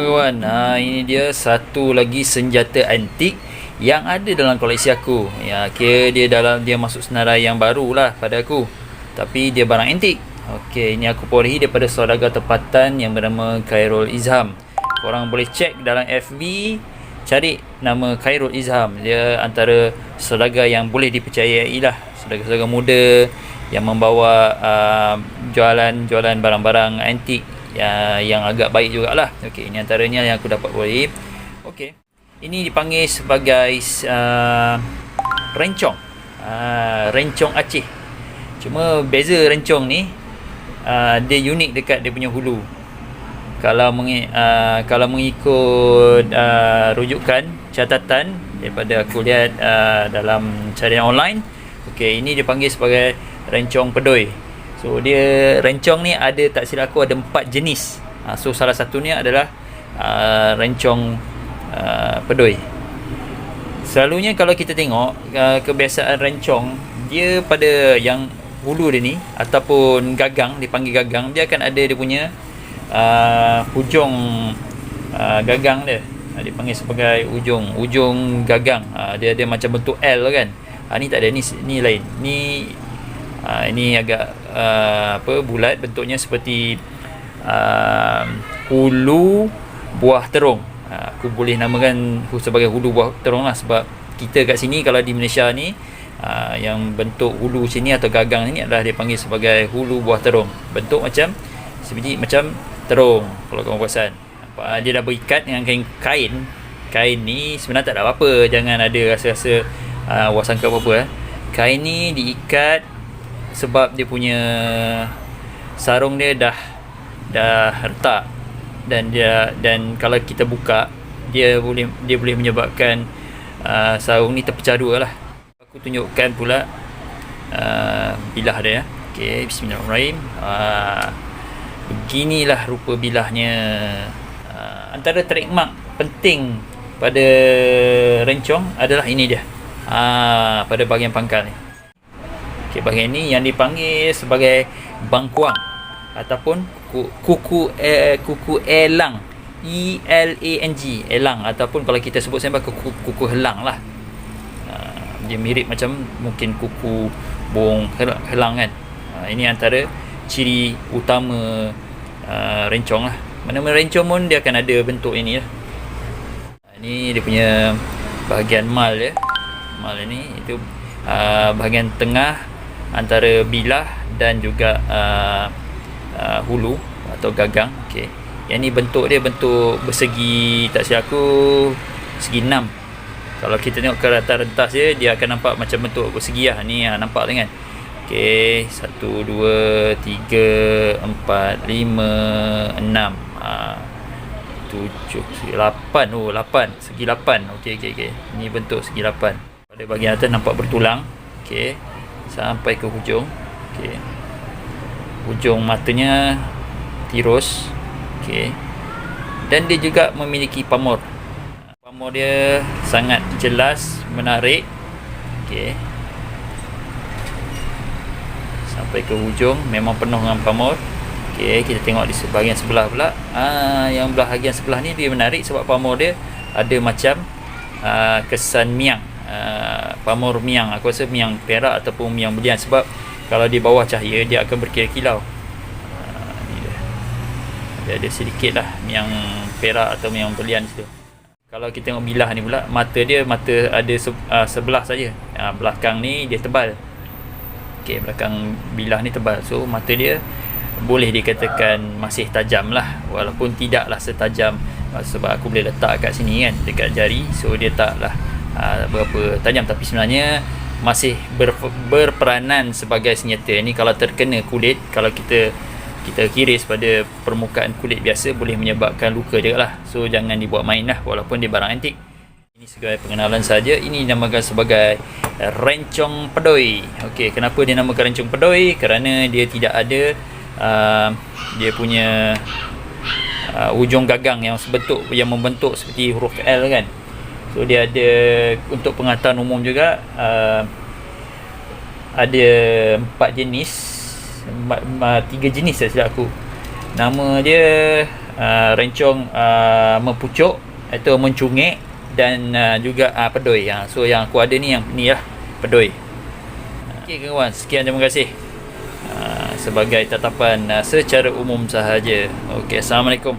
kawan, ini dia satu lagi senjata antik yang ada dalam koleksi aku. Ya, kira dia masuk senarai yang baru lah pada aku. Tapi dia barang antik. Okey, ini aku perolehi daripada saudagar tempatan yang bernama Khairul Izham. Korang boleh cek dalam FB, cari nama Khairul Izham. Dia antara saudagar yang boleh dipercayai lah. Saudagar-saudagar muda yang membawa jualan barang-barang antik yang agak baik jugalah. Okey, ini antaranya yang aku dapat perolehi. Okey, ini dipanggil sebagai rencong. Rencong Aceh. Cuma beza rencong ni, dia unik dekat dia punya hulu. Kalau mengikut rujukan catatan daripada aku lihat dalam carian online, okey, ini dipanggil sebagai rencong pedoi. So dia rencong ni ada, tak silap aku, ada 4 jenis. So salah satunya adalah rencong pedoi. Selalunya kalau kita tengok kebiasaan rencong, dia pada yang hulu dia ni ataupun gagang, dipanggil gagang, dia akan ada dia punya hujung gagang dia. Dipanggil sebagai ujung gagang. Dia ada macam bentuk L kan. Ni tak ada, ni lain. Ini agak bulat, bentuknya seperti hulu buah terung. Aku boleh namakan sebagai hulu buah terung lah, sebab kita kat sini kalau di Malaysia ni yang bentuk hulu sini atau gagang ni adalah dipanggil sebagai hulu buah terung. Bentuk macam sebiji macam terung kalau kamu perasan. Dia dah berikat dengan kain ni sebenarnya tak ada apa-apa, jangan ada rasa-rasa wasangka apa-apa. Kain ni diikat sebab dia punya sarung dia dah retak, dan kalau kita buka, dia boleh menyebabkan sarung ni terpecah dua lah. Aku tunjukkan pula bilah dia. Okey, bismillahirrahmanirrahim. Beginilah rupa bilahnya. Antara trademark penting pada rencong adalah ini dia. Pada bahagian pangkal ni. Okey, bahagian ni yang dipanggil sebagai bangkuang ataupun kuku elang, ELANG, elang, ataupun kalau kita sebut sembah kuku helang lah. Dia mirip macam mungkin kuku burung helang kan. Ini antara ciri utama rencong lah. Mana-mana rencong pun dia akan ada bentuk ini lah. Ini dia punya bahagian mal dia. Mal ni itu bahagian tengah antara bilah dan juga hulu atau gagang. Okey, yang ni bentuk dia bentuk bersegi, tak silap aku segi 6. Kalau kita tengok ke rentas dia akan nampak macam bentuk bersegi lah. Ni nampak kan. Okey, 1 2 3 4 5 6 7 8. 8, segi 8. Okey. Ni bentuk segi 8. Pada bahagian atas nampak bertulang. Okey, sampai ke hujung. Okey, hujung matanya tirus. Okey, dan dia juga memiliki pamor. Pamor dia sangat jelas, menarik. Okey, sampai ke hujung memang penuh dengan pamor. Okey, kita tengok di bahagian sebelah pula. Yang bahagian sebelah ni dia menarik sebab pamor dia ada macam kesan miang. Pamor miang, aku rasa miang perak ataupun miang belian, sebab kalau di bawah cahaya dia akan berkilau-kilau. Ni dia ada sedikit lah miang perak atau miang belian situ. Kalau kita tengok bilah ni pula, mata ada sebelah saja. Belakang ni dia tebal. Okey, belakang bilah ni tebal. So mata dia boleh dikatakan masih tajam lah, walaupun tidaklah setajam, sebab aku boleh letak kat sini kan, dekat jari. So dia taklah berapa tajam, tapi sebenarnya masih berperanan sebagai senjata. Ini kalau terkena kulit, kalau kita kiris pada permukaan kulit biasa, boleh menyebabkan luka je lah. So jangan dibuat main lah, walaupun dia barang antik. Ini sebagai pengenalan saja. Ini dinamakan sebagai rencong pedoi. Okey, kenapa dia namakan rencong pedoi? Kerana dia tidak ada dia punya ujung gagang yang membentuk seperti huruf L kan. So dia ada, untuk pengetahuan umum juga, ada 4 jenis, 3 jenis tak silap aku. Nama dia rencong mempucuk atau mencungik, dan juga pedoi. So yang aku ada ni, yang ni lah, pedoi. Okey kawan, sekian, terima kasih. Sebagai tatapan secara umum sahaja. Okey, Assalamualaikum.